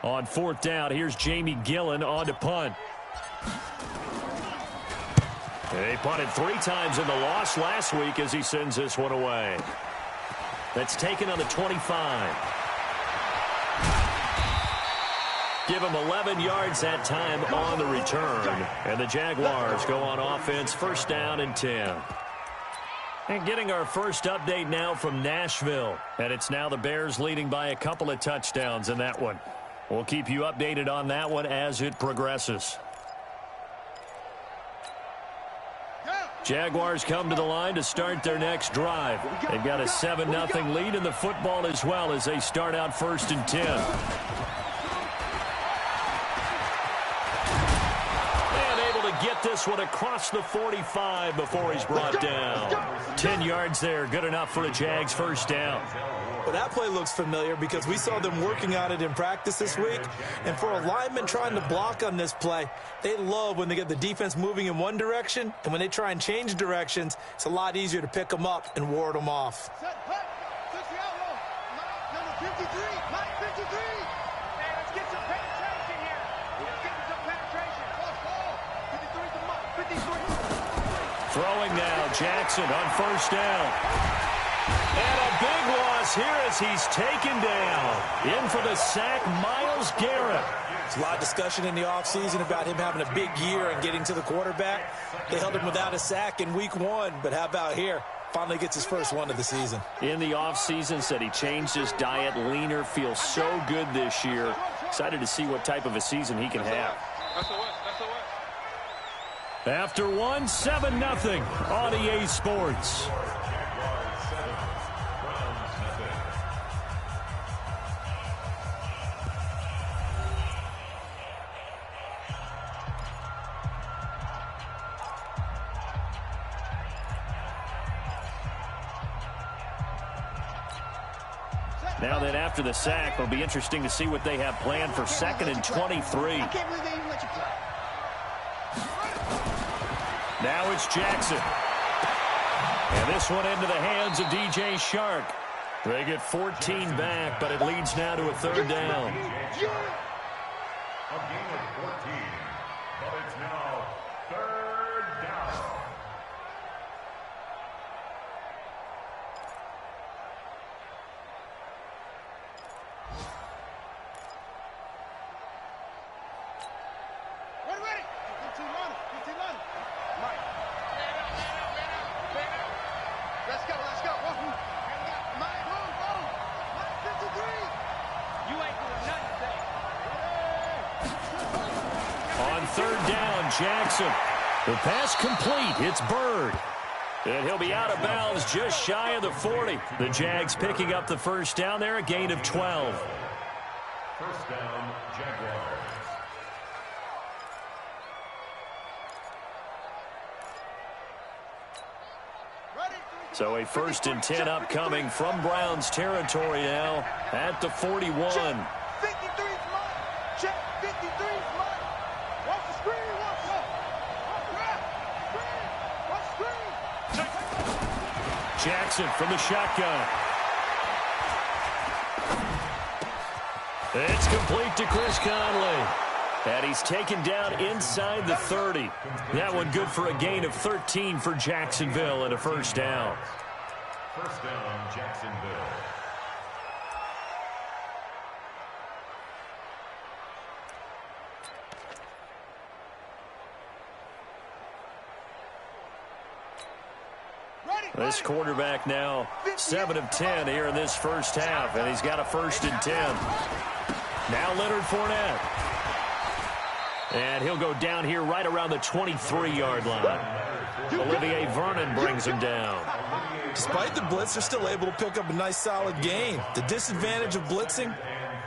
On fourth down, here's Jamie Gillen on to punt. He punted 3 times in the loss last week as he sends this one away. That's taken on the 25. Give him 11 yards that time on the return. And the Jaguars go on offense, first down and 10. And getting our first update now from Nashville. And it's now the Bears leading by a couple of touchdowns in that one. We'll keep you updated on that one as it progresses. Jaguars come to the line to start their next drive. They've got a 7-0 lead in the football as well as they start out first and 10. And able to get this one across the 45 before he's brought down. 10 yards there, good enough for a Jags first down. Well, that play looks familiar because we saw them working on it in practice this week. And for a lineman trying to block on this play, they love when they get the defense moving in one direction. And when they try and change directions, it's a lot easier to pick them up and ward them off. Number 53, Mike 53. Hey, let's get some penetration here. Let's get some penetration. 53. Throwing now, Jackson on first down. And a big loss here as he's taken down. In for the sack, Myles Garrett. There's a lot of discussion in the offseason about him having a big year and getting to the quarterback. They held him without a sack in week 1, but how about here? Finally gets his first one of the season. In the offseason, said he changed his diet, leaner, feels so good this year. Excited to see what type of a season he can have. After one, 7-0 on EA Sports. Now then, after the sack, it'll be interesting to see what they have planned for 2nd and 23. Now it's Jackson. And this one into the hands of DJ Shark. They get 14 back, but it leads now to a 3rd down. A gain of 14, but it's now 3rd down. Jackson. The pass complete. It's Bird. And he'll be out of bounds just shy of the 40. The Jags picking up the first down there, a gain of 12. First down, Jaguars. So a 1st and 10 upcoming from Browns territory now at the 41. 53's mine. Check 53's mine. Watch the screen. Jackson from the shotgun. It's complete to Chris Conley. And he's taken down inside the 30. That one good for a gain of 13 for Jacksonville and a first down. First down, Jacksonville. This quarterback now 7 of 10 here in this first half, and he's got a 1st and 10. Now Leonard Fournette. And he'll go down here right around the 23-yard line. Olivier Vernon brings him down. Despite the blitz, they're still able to pick up a nice solid gain. The disadvantage of blitzing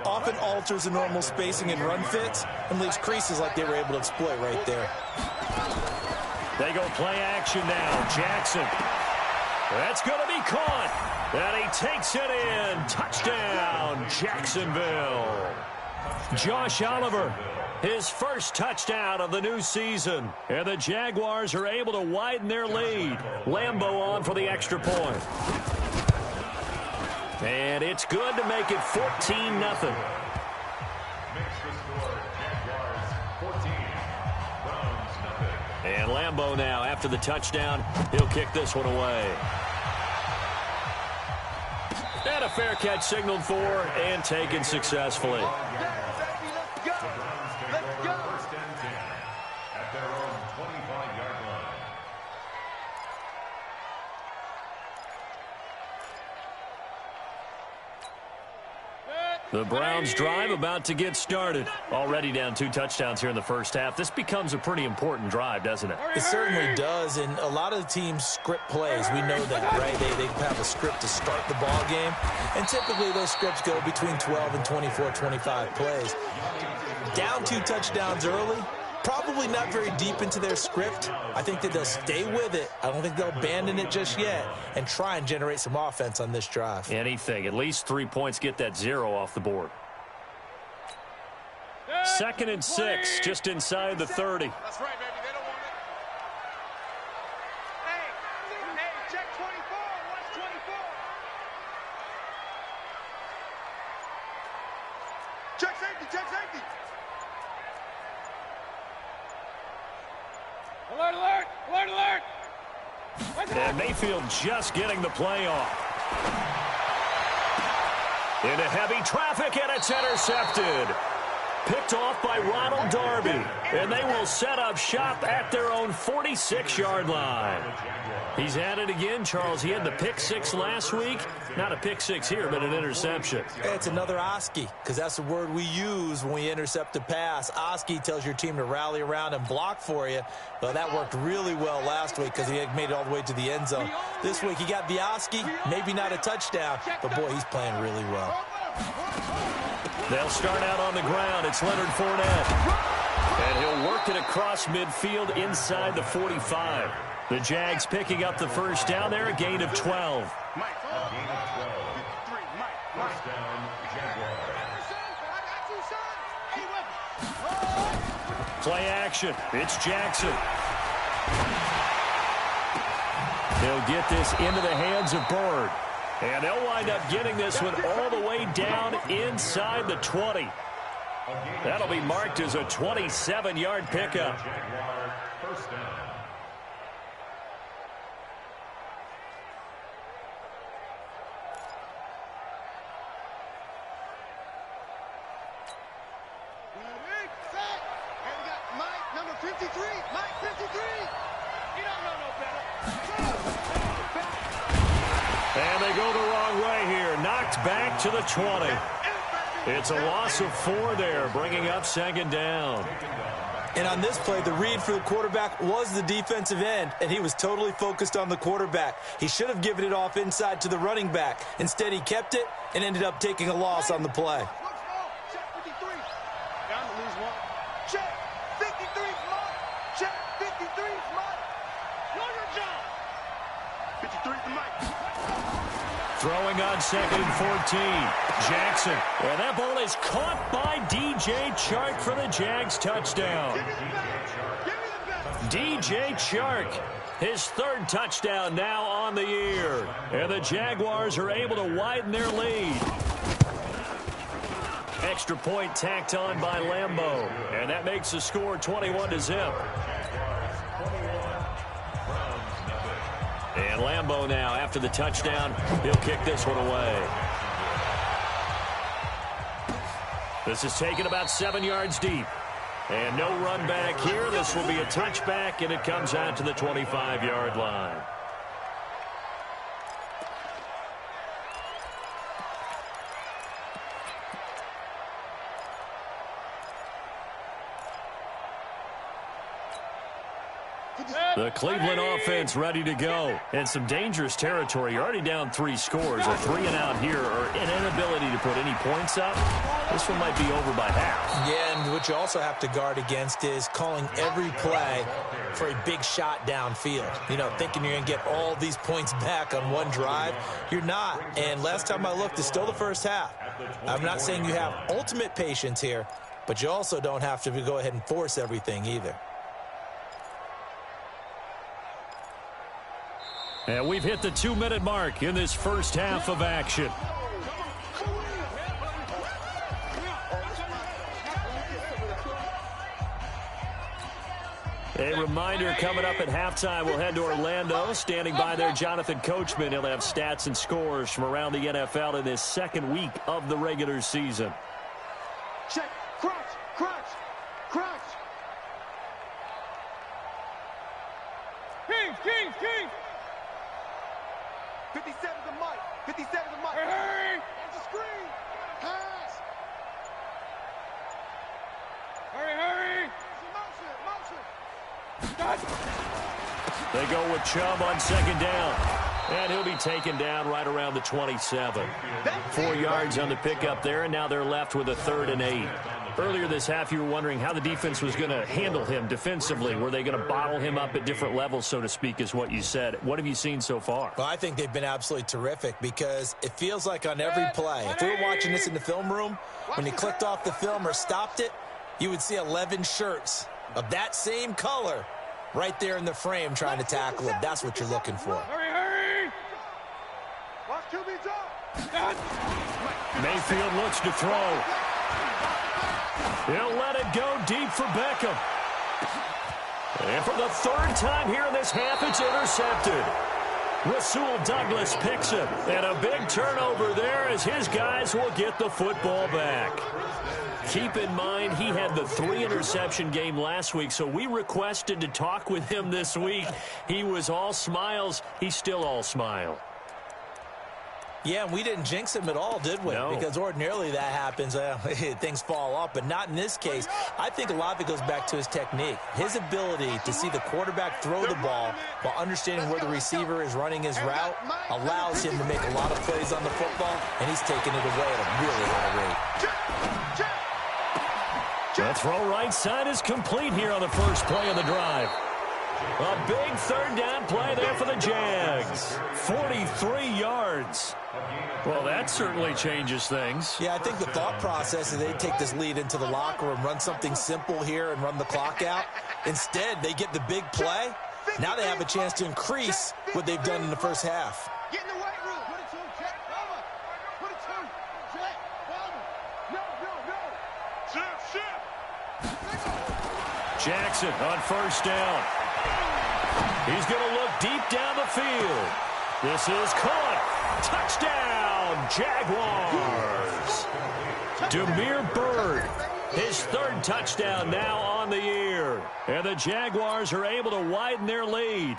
often alters the normal spacing and run fits and leaves creases like they were able to exploit right there. They go play action now. Jackson. That's going to be caught. And he takes it in. Touchdown, Jacksonville. Josh Oliver, his first touchdown of the new season. And the Jaguars are able to widen their lead. Lambeau on for the extra point. And it's good to make it 14-0. And Lambeau now, after the touchdown, he'll kick this one away. And a fair catch signaled for and taken successfully. Let's go. Let's go. First and 10 at their own 25-yard line. The Browns drive about to get started. Already down 2 touchdowns here in the first half. This becomes a pretty important drive, doesn't it? It certainly does, and a lot of the teams script plays. We know that, right? They have a script to start the ball game, and typically those scripts go between 12 and 24, 25 plays. Down 2 touchdowns early, probably not very deep into their script. I think that they'll stay with it. I don't think they'll abandon it just yet and try and generate some offense on this drive. Anything. At least 3 points, get that 0 off the board. 2nd and 6, just inside the 30. That's right, baby. They don't want it. Hey, check 24. Watch 24. Check safety. Check safety. Alert, alert. Alert, alert. And Mayfield just getting the play off. Into heavy traffic, and it's intercepted. Picked off by Ronald Darby. And they will set up shop at their own 46-yard line. He's at it again, Charles. He had the pick 6 last week. Not a pick 6 here, but an interception. It's another Oski, because that's the word we use when we intercept a pass. Oski tells your team to rally around and block for you. Well, that worked really well last week because he had made it all the way to the end zone. This week he got the Oski, maybe not a touchdown, but boy, he's playing really well. They'll start out on the ground. It's Leonard Fournette. And he'll work it across midfield inside the 45. The Jags picking up the first down there, a gain of 12. First down, Jaguars. Play action. It's Jackson. He'll get this into the hands of Bird. And they'll wind up getting this one all the way down inside the 20. That'll be marked as a 27-yard pickup. Jaguar, first down. And we got Mike, number 53. Mike, 53. You don't know no better. And they go the wrong way here. Knocked back to the 20. It's a loss of 4 there, bringing up 2nd down. And on this play, the read for the quarterback was the defensive end, and he was totally focused on the quarterback. He should have given it off inside to the running back. Instead, he kept it and ended up taking a loss on the play. Check 53. Down to lose 1. Check 53 Mike. Check 53 Mike. Know your job. 53 to Mike. Throwing on 2nd and 14. Jackson. And that ball is caught by DJ Chark for the Jags touchdown. DJ Chark, his 3rd touchdown now on the year. And the Jaguars are able to widen their lead. Extra point tacked on by Lambeau. And that makes the score 21-0. And Lambeau now, after the touchdown, he'll kick this one away. This is taken about 7 yards deep. And no run back here. This will be a touchback, and it comes out to the 25-yard line. The Cleveland offense ready to go. And some dangerous territory. You're already down 3 scores. A 3-and-out here, or an inability to put any points up. This one might be over by half. Yeah, and what you also have to guard against is calling every play for a big shot downfield. You know, thinking you're going to get all these points back on one drive. You're not. And last time I looked, it's still the first half. I'm not saying you have ultimate patience here, but you also don't have to go ahead and force everything either. And we've hit the 2-minute mark in this first half of action. A reminder coming up at halftime, we'll head to Orlando. Standing by there, Jonathan Coachman. He'll have stats and scores from around the NFL in this second week of the regular season. Check. Crunch. Crunch. Crunch. Kings. 57's a mic. 57's a mic. Hey! That's a screen. Pass. Hurry. Motion. They go with Chubb on second down. And he'll be taken down right around the 27. 4 yards on the pickup there, and now they're left with a 3rd and 8. Earlier this half, you were wondering how the defense was going to handle him defensively. Were they going to bottle him up at different levels, so to speak, is what you said. What have you seen so far? Well, I think they've been absolutely terrific because it feels like on every play, if we were watching this in the film room, when you clicked off the film or stopped it, you would see 11 shirts of that same color right there in the frame trying to tackle him. That's what you're looking for. Hurry. Watch QB's up. Mayfield looks to throw. He'll let it go deep for Beckham. And for the 3rd time here in this half, it's intercepted. Rasul Douglas picks it. And a big turnover there as his guys will get the football back. Keep in mind, he had the 3-interception game last week, so we requested to talk with him this week. He was all smiles. He's still all smile. Yeah, and we didn't jinx him at all, did we? No. Because ordinarily that happens. Things fall off, but not in this case. I think a lot of it goes back to his technique. His ability to see the quarterback throw the ball while understanding where the receiver is running his route allows him to make a lot of plays on the football, and he's taking it away at a really high rate. The throw right side is complete here on the first play of the drive. A big 3rd down play there for the Jags. 43 yards. Well, that certainly changes things. Yeah, I think the thought process is they take this lead into the locker room, run something simple here and run the clock out. Instead, they get the big play. Now they have a chance to increase what they've done in the first half. Get in the weight room. 22, check. Over. 22, check. Over. No. Shift. Jackson on first down. He's going to look deep down the field. This is caught. Touchdown, Jaguars. Damiere Byrd, his 3rd touchdown now on the year. And the Jaguars are able to widen their lead.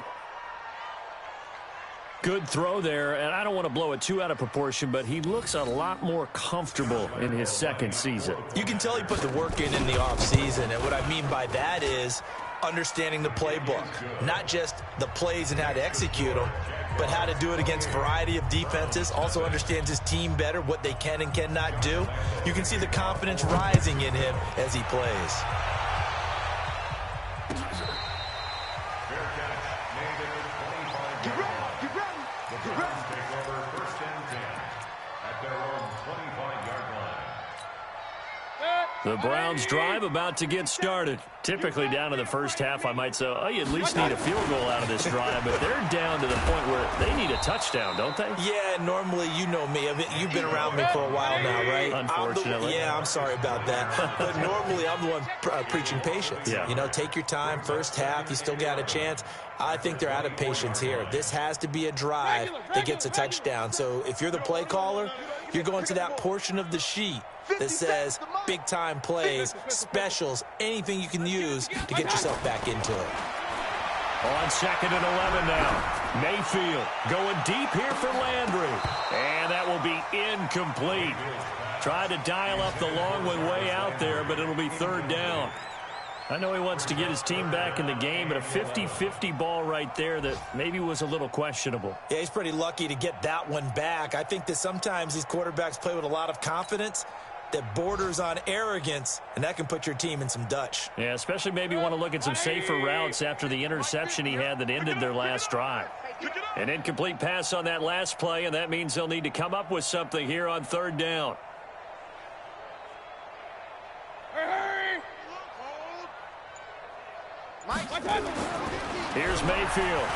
Good throw there, and I don't want to blow it too out of proportion, but he looks a lot more comfortable in his 2nd season. You can tell he put the work in the offseason, and what I mean by that is understanding the playbook. Not just the plays and how to execute them, but how to do it against a variety of defenses. Also understands his team better, what they can and cannot do. You can see the confidence rising in him as he plays. The Browns drive about to get started. Typically down to the first half, I might say, oh, you at least need a field goal out of this drive, but they're down to the point where they need a touchdown, don't they? Yeah, normally, you know me. I mean, you've been around me for a while now, right? Unfortunately. I'm sorry about that. But normally, I'm the one preaching patience. Yeah. You know, take your time. First half, you still got a chance. I think they're out of patience here. This has to be a drive that gets a touchdown. So if you're the play caller, you're going to that portion of the sheet that says big-time plays, specials, anything you can use to get yourself back into it. On 2nd and 11 now. Mayfield going deep here for Landry. And that will be incomplete. Tried to dial up the long one way out there, but it'll be 3rd down. I know he wants to get his team back in the game, but a 50-50 ball right there that maybe was a little questionable. Yeah, he's pretty lucky to get that one back. I think that sometimes these quarterbacks play with a lot of confidence that borders on arrogance, and that can put your team in some Dutch. Yeah, especially maybe want to look at some safer routes after the interception he had that ended their last drive. An incomplete pass on that last play, and that means they'll need to come up with something here on 3rd down. Here's Mayfield.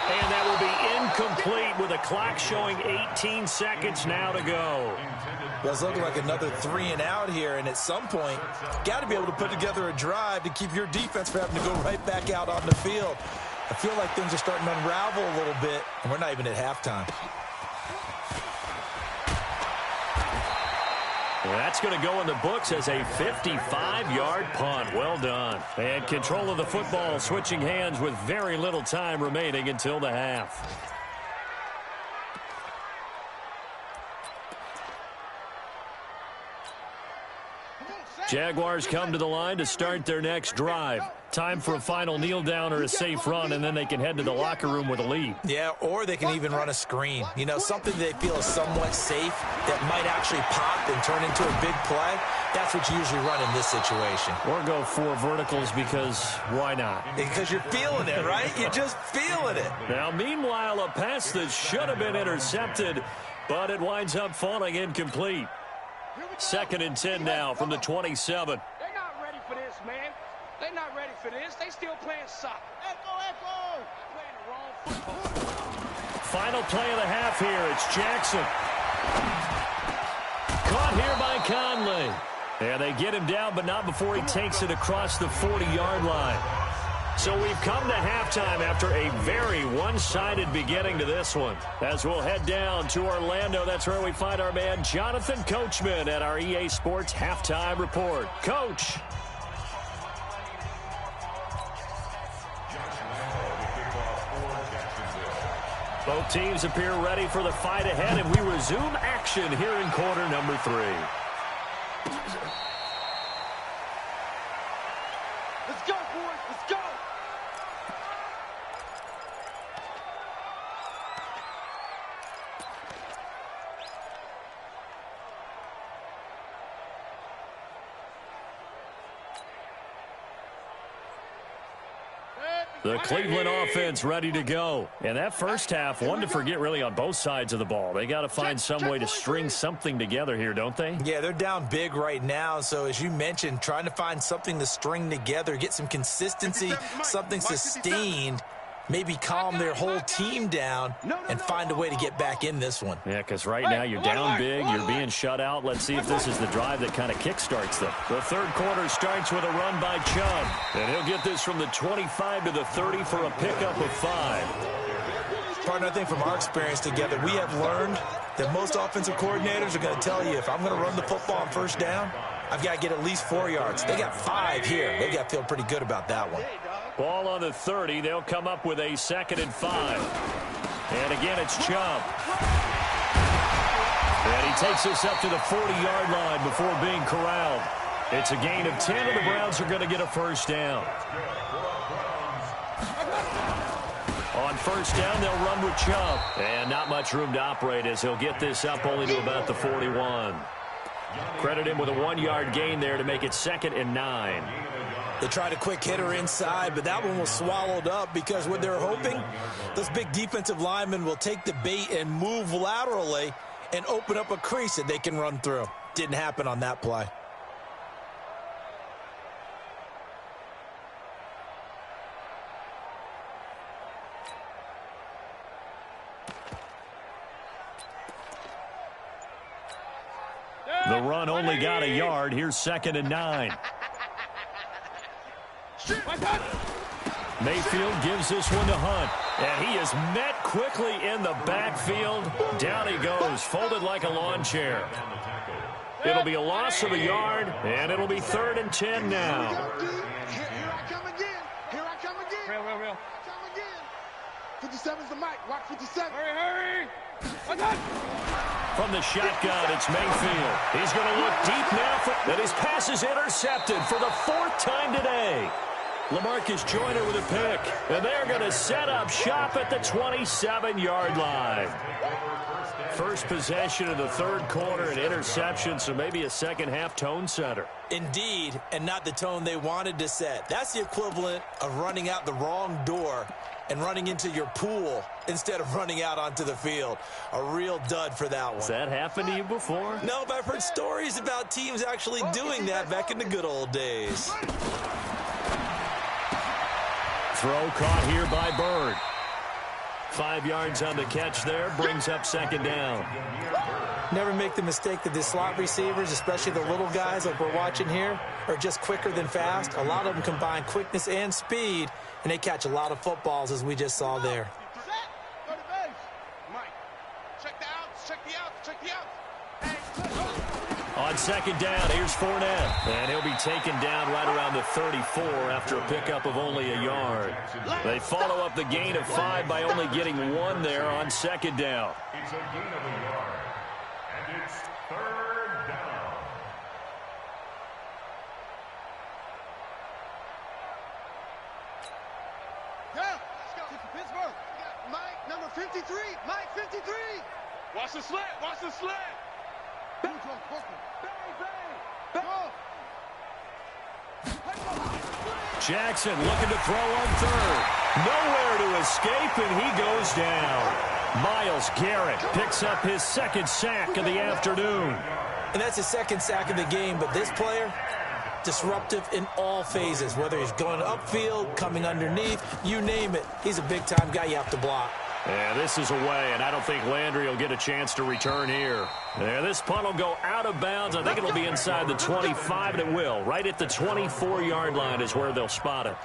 And that will be incomplete. point with the clock showing 18 seconds now to go. Well, it's looking like another 3 and out here, and at some point, got to be able to put together a drive to keep your defense from having to go right back out on the field. I feel like things are starting to unravel a little bit, and we're not even at halftime. That's going to go in the books as a 55-yard punt. Well done. And control of the football switching hands with very little time remaining until the half. Jaguars come to the line to start their next drive. Time for a final kneel down or a safe run, and then they can head to the locker room with a lead. Yeah, or they can even run a screen. You know, something they feel is somewhat safe that might actually pop and turn into a big play. That's what you usually run in this situation. Or go 4 verticals because why not? Because you're feeling it, right? You're just feeling it. Now, meanwhile, a pass that should have been intercepted, but it winds up falling incomplete. 2nd and 10 now from the 27. They're not ready for this, man. They're not ready for this. They still playing soccer. Echo. Playing the wrong football. Final play of the half here. It's Jackson. Caught here by Conley. And they get him down, but not before he takes it across the 40-yard line. So we've come to halftime after a very one-sided beginning to this one. As we'll head down to Orlando, that's where we find our man Jonathan Coachman at our EA Sports Halftime Report. Coach. Both teams appear ready for the fight ahead, and we resume action here in quarter number 3. Let's go, boys. Let's go. The Cleveland offense ready to go. And that first half, one to forget really on both sides of the ball. They got to find some way to string something together here, don't they? Yeah, they're down big right now. So as you mentioned, trying to find something to string together, get some consistency, something sustained, maybe calm their whole team down and find a way to get back in this one. Yeah, because right now you're down big, you're being shut out. Let's see if this is the drive that kind of kickstarts them. The third quarter starts with a run by Chubb, and he'll get this from the 25 to the 30 for a pickup of 5. Partner, I think from our experience together, we have learned that most offensive coordinators are going to tell you, if I'm going to run the football on first down, I've got to get at least 4 yards. They got 5 here. They got to feel pretty good about that one. Ball on the 30. They'll come up with a 2nd and 5. And again, it's Chubb. And he takes this up to the 40-yard line before being corralled. It's a gain of 10, and the Browns are going to get a first down. On first down, they'll run with Chubb. And not much room to operate as he'll get this up only to about the 41. Credit him with a 1-yard gain there to make it 2nd and 9. They tried a quick hitter inside, but that one was swallowed up because what they're hoping, those big defensive linemen will take the bait and move laterally and open up a crease that they can run through. Didn't happen on that play. The run only got a yard. Here's 2nd and 9. Mayfield gives this one to Hunt. And he is met quickly in the backfield. Down he goes, folded like a lawn chair. It'll be a loss of a yard, and it'll be 3rd and 10 now. Here I come again. Here I come again. Real. Come again. 57's the mic. Watch 57. Hurry. From the shotgun, it's Mayfield. He's going to look deep now, and his pass is intercepted for the 4th time today. LaMarcus Joyner with a pick, and they're going to set up shop at the 27-yard line. First possession of the third quarter, an interception, so maybe a second-half tone setter. Indeed, and not the tone they wanted to set. That's the equivalent of running out the wrong door and running into your pool instead of running out onto the field. A real dud for that one. Has that happened to you before? No, but I've heard stories about teams actually doing that back in the good old days. Throw caught here by Bird. 5 yards on the catch there, brings up second down. Never make the mistake that the slot receivers, especially the little guys like we're watching here, are just quicker than fast. A lot of them combine quickness and speed, and they catch a lot of footballs, as we just saw there. On second down, here's Fournette. And he'll be taken down right around the 34 after a pickup of only a yard. They follow up the gain of 5 by only getting 1 there on second down. It's a gain of a yard. And it's third down. Yeah, let's go. Pittsburgh. Mike, number 53. Mike, 53. Watch the slant. Watch the slant. Jackson looking to throw on third. Nowhere to escape, and he goes down. Myles Garrett picks up his second sack of the afternoon. And that's his second sack of the game, but this player, disruptive in all phases, whether he's going upfield, coming underneath, you name it. He's a big-time guy you have to block. Yeah, this is away, and I don't think Landry will get a chance to return here. Yeah, this punt will go out of bounds. I think it'll be inside the 25, and it will. Right at the 24-yard line is where they'll spot it.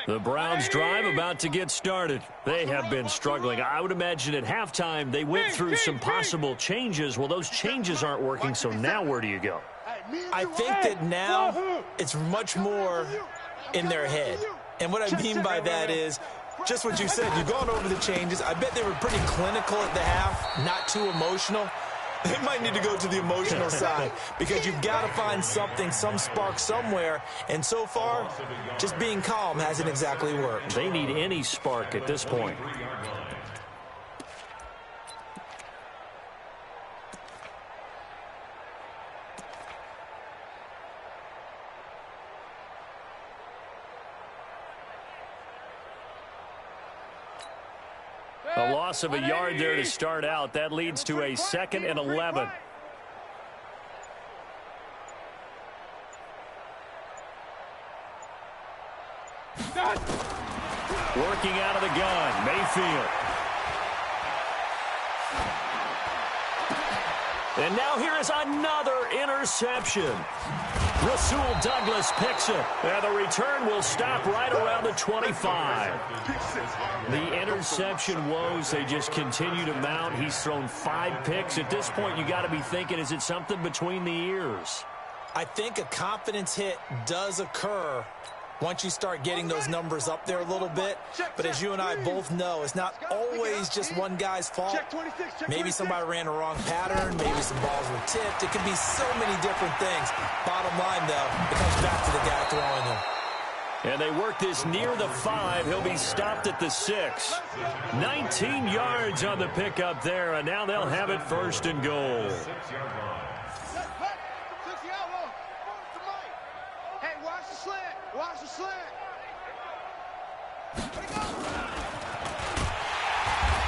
The Browns' drive about to get started. They have been struggling. I would imagine at halftime they went through some possible changes. Well, those changes aren't working, so now where do you go? I think that now it's much more in their head. And what I mean by that is just what you said. You've gone over the changes. I bet they were pretty clinical at the half, not too emotional. They might need to go to the emotional side because you've got to find something, some spark somewhere. And so far, just being calm hasn't exactly worked. They need any spark at this point. A loss of a yard there to start out. That leads to a 2nd and 11. Working out of the gun, Mayfield. And now here is another interception. Rasul Douglas picks it, and the return will stop right around the 25. The interception woes, they just continue to mount. He's thrown 5 picks. At this point, you got to be thinking, is it something between the ears? I think a confidence hit does occur once you start getting those numbers up there a little bit. But as you and I both know, it's not always just one guy's fault. Maybe somebody ran a wrong pattern. Maybe some balls were tipped. It could be so many different things. Bottom line, though, it comes back to the guy throwing them. And they work this near the 5. He'll be stopped at the 6. 19 yards on the pickup there, and now they'll have it 1st and goal. Watch the slant.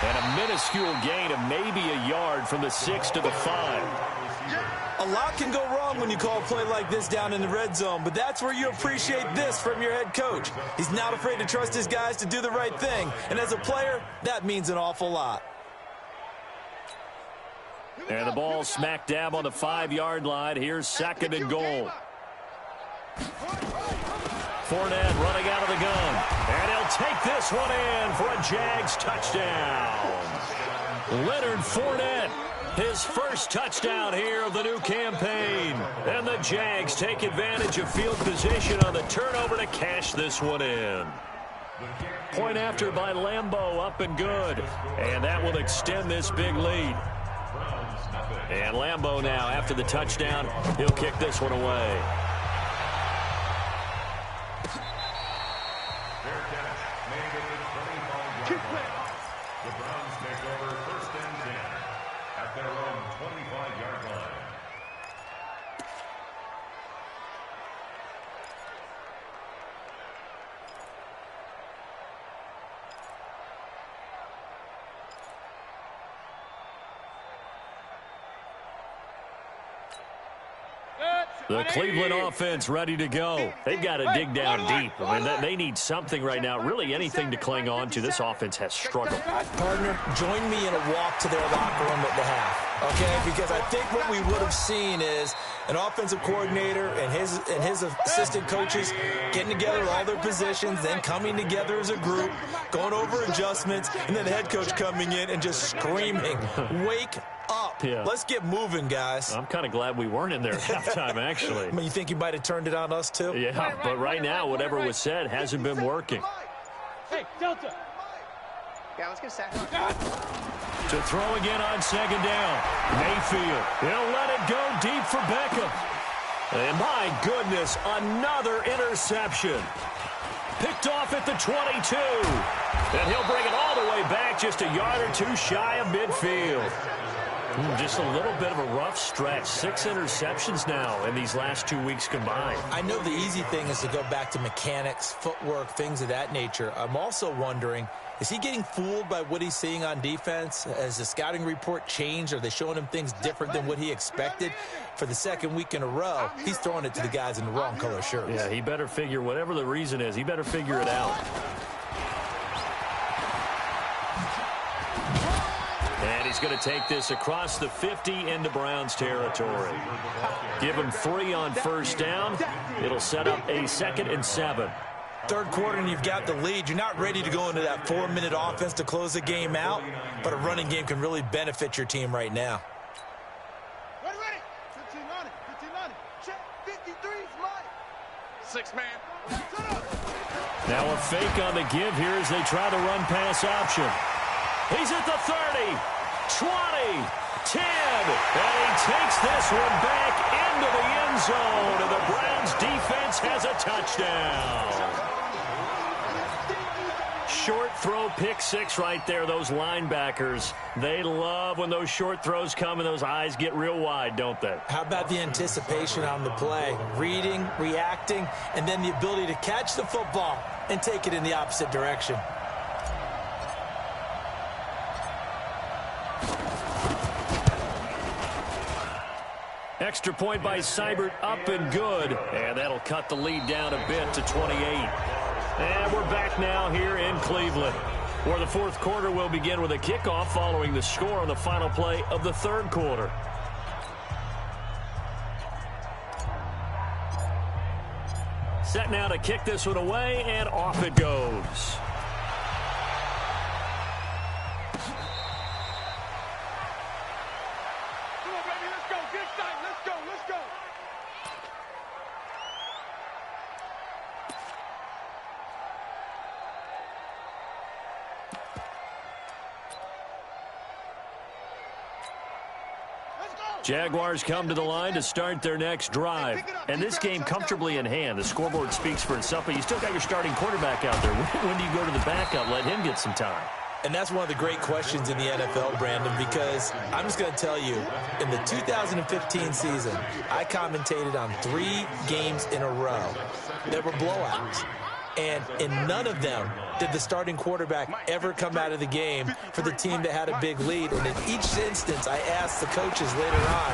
And a minuscule gain of maybe a yard from the 6 to the 5. A lot can go wrong when you call a play like this down in the red zone, but that's where you appreciate this from your head coach. He's not afraid to trust his guys to do the right thing, and as a player, that means an awful lot. And the ball smack dab on the 5-yard line. Here's 2nd and goal. Fournette running out of the gun. And he'll take this one in for a Jags touchdown. Leonard Fournette, his first touchdown here of the new campaign. And the Jags take advantage of field position on the turnover to cash this one in. Point after by Lambeau, up and good. And that will extend this big lead. And Lambeau now, after the touchdown, he'll kick this one away. The Browns take over 1st and 10 at their own 25-yard line. The Cleveland offense ready to go. They've got to dig down deep. I mean, they need something right now, really anything to cling on to. This offense has struggled. Partner, join me in a walk to their locker room at the half, okay? Because I think what we would have seen is an offensive coordinator and his assistant coaches getting together all their positions, then coming together as a group, going over adjustments, and then the head coach coming in and just screaming, wake up. Yeah. Let's get moving, guys. I'm kind of glad we weren't in there at halftime, actually. I mean, you think you might have turned it on us, too? Yeah, but right now, whatever was said hasn't been working. Hey, Delta. Yeah, let's get a sack. To throw again on second down. Mayfield. He'll let it go deep for Beckham. And my goodness, another interception. Picked off at the 22. And he'll bring it all the way back just a yard or two shy of midfield. Just a little bit of a rough stretch. 6 interceptions now in these last 2 weeks combined. I know the easy thing is to go back to mechanics, footwork, things of that nature. I'm also wondering, is he getting fooled by what he's seeing on defense? Has the scouting report changed? Are they showing him things different than what he expected? For the second week in a row, he's throwing it to the guys in the wrong color shirts. Yeah, he better figure, whatever the reason is, he better figure it out. And he's going to take this across the 50 into Browns territory. Give him 3 on first down. It'll set up a 2nd and 7. Third quarter and you've got the lead. You're not ready to go into that 4-minute offense to close the game out, but a running game can really benefit your team right now. Ready, ready. 15 on it. 15 on it. Check. 53 is mine. 6 man. Shut up. Now a fake on the give here as they try the run pass option. He's at the 30, 20, 10, and he takes this one back into the end zone, and the Browns defense has a touchdown. Short throw, pick 6 right there. Those linebackers, they love when those short throws come and those eyes get real wide, don't they? How about the anticipation on the play? Reading, reacting, and then the ability to catch the football and take it in the opposite direction. Extra point by Seibert, up and good. And that'll cut the lead down a bit to 28. And we're back now here in Cleveland, where the fourth quarter will begin with a kickoff following the score on the final play of the third quarter. Set now to kick this one away, and off it goes. Jaguars come to the line to start their next drive. And this game comfortably in hand. The scoreboard speaks for itself, but you still got your starting quarterback out there. When do you go to the backup? Let him get some time. And that's one of the great questions in the NFL, Brandon, because I'm just going to tell you, in the 2015 season, I commentated on 3 games in a row that were blowouts. And in none of them did the starting quarterback ever come out of the game for the team that had a big lead. And in each instance, I asked the coaches later on,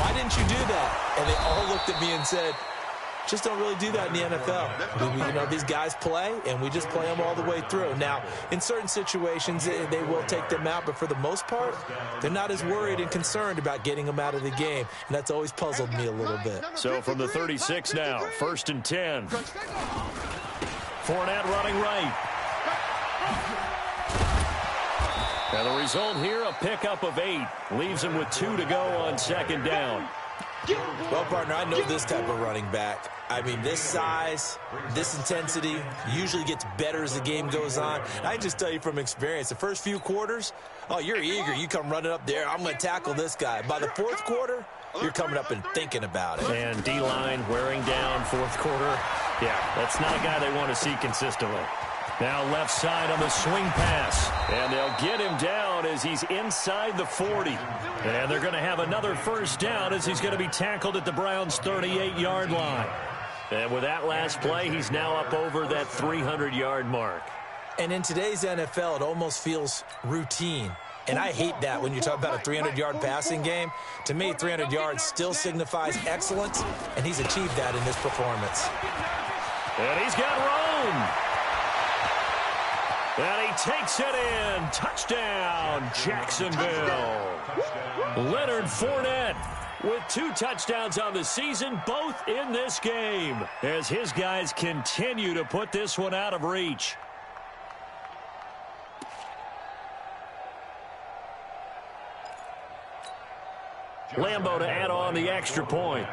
why didn't you do that? And they all looked at me and said, just don't really do that in the NFL. These guys play, and we just play them all the way through. Now, in certain situations, they will take them out, but for the most part, they're not as worried and concerned about getting them out of the game, and that's always puzzled me a little bit. So from the 36 now, 1st and 10. Fournette running right. And the result here, a pickup of 8. Leaves him with 2 to go on second down. Well, partner, I know this type of running back. I mean, this size, this intensity usually gets better as the game goes on. And I just tell you from experience, the first few quarters, oh, you're eager. You come running up there. I'm going to tackle this guy. By the fourth quarter, you're coming up and thinking about it. And D-line wearing down fourth quarter. Yeah, that's not a guy they want to see consistently. Now left side on the swing pass. And they'll get him down as he's inside the 40. And they're going to have another first down as he's going to be tackled at the Browns' 38-yard line. And with that last play, he's now up over that 300-yard mark. And in today's NFL, it almost feels routine. And I hate that when you talk about a 300-yard passing game. To me, 300 yards still signifies excellence, and he's achieved that in this performance. And he's got room. And he takes it in. Touchdown, Jacksonville. Leonard Fournette with 2 touchdowns on the season, both in this game, as his guys continue to put this one out of reach. Lambeau to add on the extra point.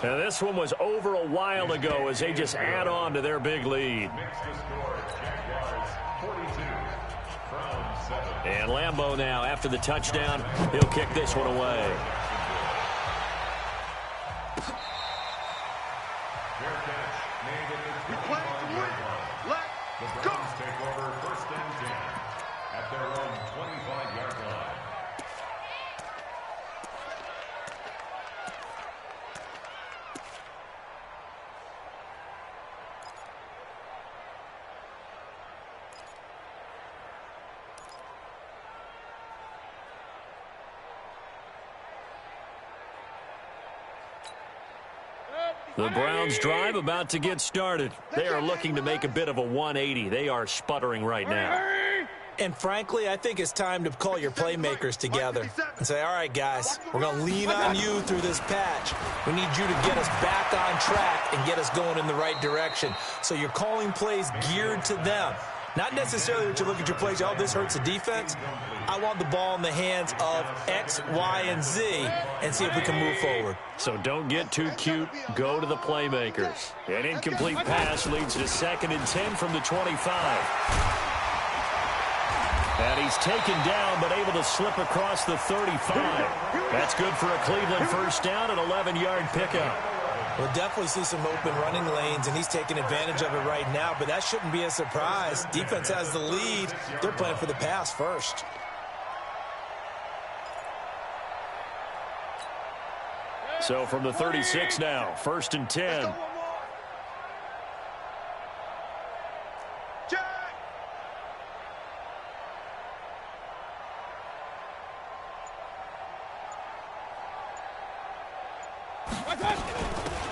Now this one was over a while ago as they just add on to their big lead. And Lambeau now, after the touchdown, he'll kick this one away. We play to win. Let's go. Take over 1st and 10 at their own 25-yard line. The Browns drive about to get started. They are looking to make a bit of a 180. They are sputtering right now. And frankly, I think it's time to call your playmakers together and say, all right, guys, we're going to lean on you through this patch. We need you to get us back on track and get us going in the right direction. So you're calling plays geared to them. Not necessarily that you look at your plays, oh, this hurts the defense. I want the ball in the hands of X, Y, and Z and see if we can move forward. So don't get too cute. Go to the playmakers. An incomplete pass leads to 2nd and 10 from the 25. And he's taken down but able to slip across the 35. That's good for a Cleveland first down, an 11-yard pickup. We'll definitely see some open running lanes, and he's taking advantage of it right now, but that shouldn't be a surprise. Defense has the lead. They're playing for the pass first. So from the 36 now, 1st and 10.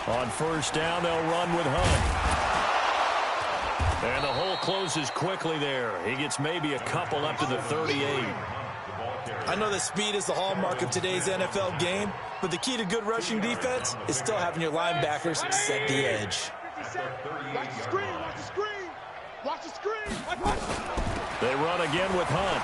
On 1st down, they'll run with Hunt. And the hole closes quickly there. He gets maybe a couple up to the 38. I know that speed is the hallmark of today's NFL game, but the key to good rushing defense is still having your linebackers set the edge. Watch the screen, watch the screen. Watch the screen. They run again with Hunt.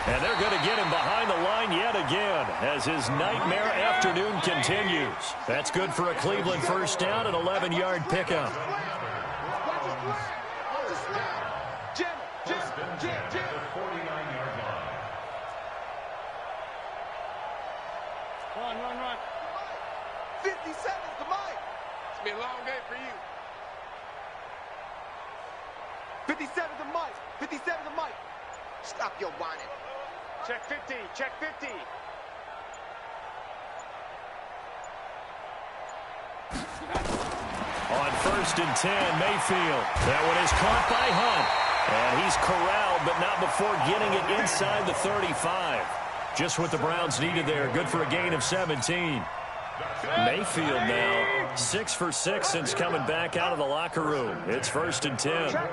And they're going to get him behind the line yet again as his nightmare afternoon continues. That's good for a Cleveland first down, an 11-yard pickup. Run. 50 seconds to Mike. It's been a long day for you. 57 to Mike. 57 to Mike. Stop your whining. Check 50. Check 50. On 1st and 10, Mayfield. That one is caught by Hunt. And he's corralled, but not before getting it inside the 35. Just what the Browns needed there. Good for a gain of 17. Mayfield now 6 for 6 since coming back out of the locker room. It's 1st and 10. Check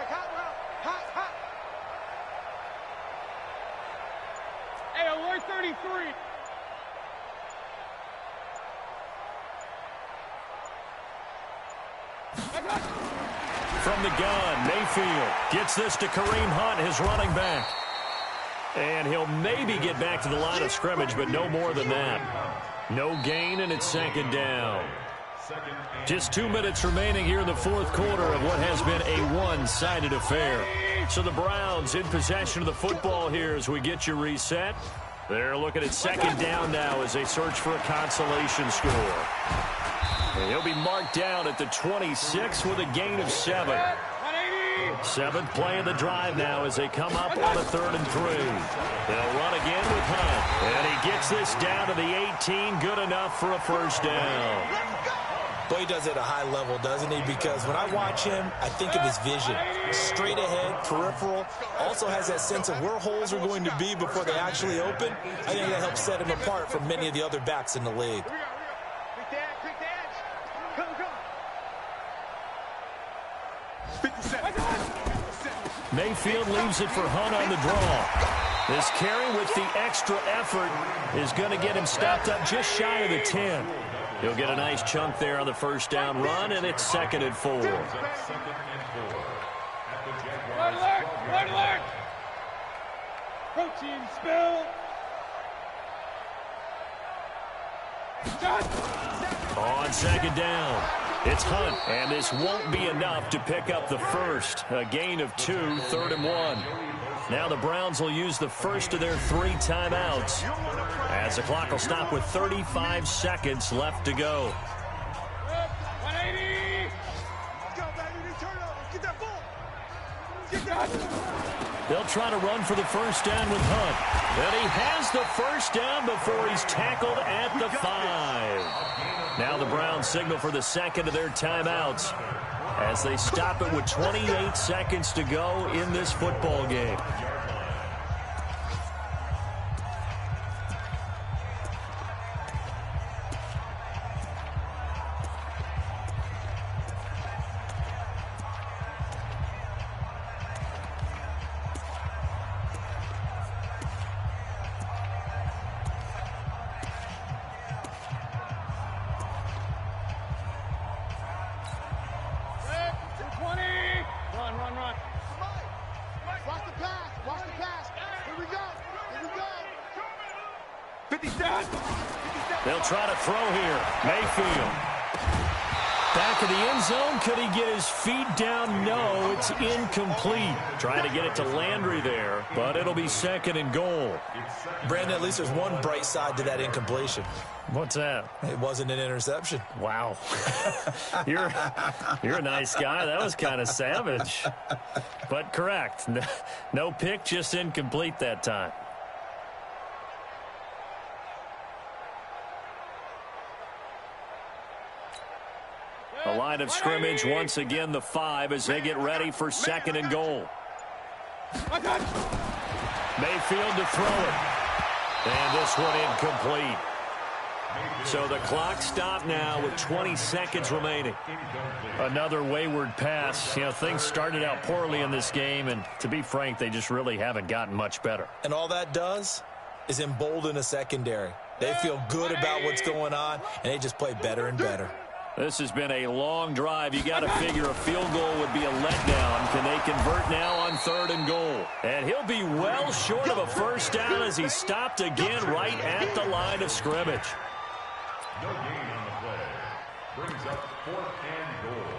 hot route. Hot. Hey, alert 33. From the gun, Mayfield gets this to Kareem Hunt, his running back. And he'll maybe get back to the line of scrimmage, but no more than that. No gain, and it's 2nd down. Just 2 minutes remaining here in the 4th quarter of what has been a one-sided affair. So the Browns in possession of the football here as we get you reset. They're looking at 2nd down now as they search for a consolation score. And he'll be marked down at the 26 with a gain of 7. Seventh play of the drive now as they come up on a 3rd and 3. They'll run again with Hunt. And he gets this down to the 18. Good enough for a first down. Boy, he does it at a high level, doesn't he? Because when I watch him, I think of his vision. Straight ahead, peripheral. Also has that sense of where holes are going to be before they actually open. I think that helps set him apart from many of the other backs in the league. Mayfield leaves it for Hunt on the draw. This carry with the extra effort is going to get him stopped up just shy of the 10. He'll get a nice chunk there on the first down run, and it's 2nd and 4. Red alert! Protein spill! On 2nd down, it's Hunt, and this won't be enough to pick up the first. A gain of 2, 3rd and 1. Now the Browns will use the first of their 3 timeouts as the clock will stop with 35 seconds left to go. 180! Go, baby, turnover. Get that ball. Get that. They'll try to run for the first down with Hunt. And he has the first down before he's tackled at the 5. Now the Browns signal for the second of their timeouts as they stop it with 28 seconds to go in this football game. They'll try to throw here. Mayfield. Back of the end zone. Could he get his feet down? No, it's incomplete. Trying to get it to Landry there, but it'll be 2nd and goal. Brandon, at least there's one bright side to that incompletion. What's that? It wasn't an interception. Wow. You're a nice guy. That was kind of savage. But correct. No pick, just incomplete that time. The line of scrimmage, once again, the 5 as they get ready for 2nd and goal. Mayfield to throw it. And this one incomplete. So the clock stopped now with 20 seconds remaining. Another wayward pass. You know, things started out poorly in this game, and to be frank, they just really haven't gotten much better. And all that does is embolden a secondary. They feel good about what's going on, and they just play better and better. This has been a long drive. You got to figure a field goal would be a letdown. Can they convert now on 3rd and goal? And he'll be well short of a first down as he's stopped again right at the line of scrimmage. No gain on the play. Brings up 4th and goal.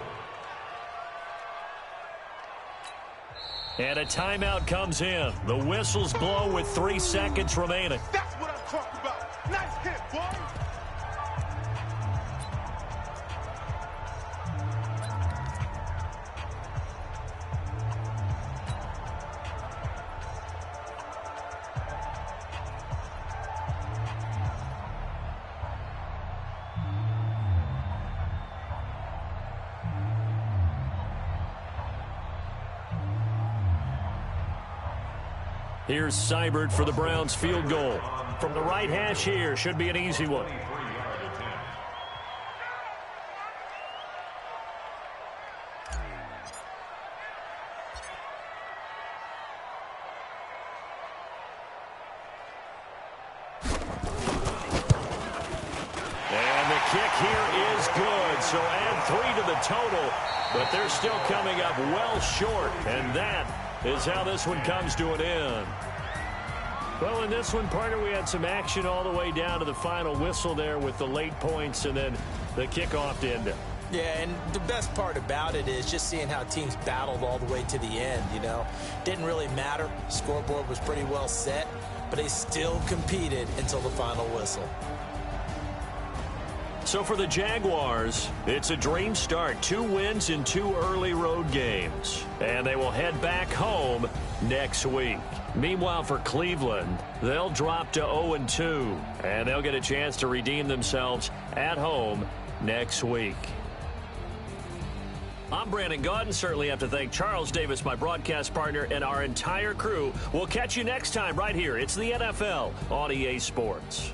And a timeout comes in. The whistles blow with 3 seconds remaining. That's what I'm talking about. Nice hit, boy. Here's Seibert for the Browns field goal. From the right hash here, should be an easy one. And the kick here is good. So add 3 to the total, but they're still coming up well short, and that is how this one comes to an end. Well, in this one, partner, we had some action all the way down to the final whistle there with the late points and then the kickoff to end it. Yeah, and the best part about it is just seeing how teams battled all the way to the end, you know. Didn't really matter. Scoreboard was pretty well set, but they still competed until the final whistle. So for the Jaguars, it's a dream start. 2 wins in 2 early road games. And they will head back home next week. Meanwhile, for Cleveland, they'll drop to 0-2. And they'll get a chance to redeem themselves at home next week. I'm Brandon Gaudin. Certainly have to thank Charles Davis, my broadcast partner, and our entire crew. We'll catch you next time right here. It's the NFL on EA Sports.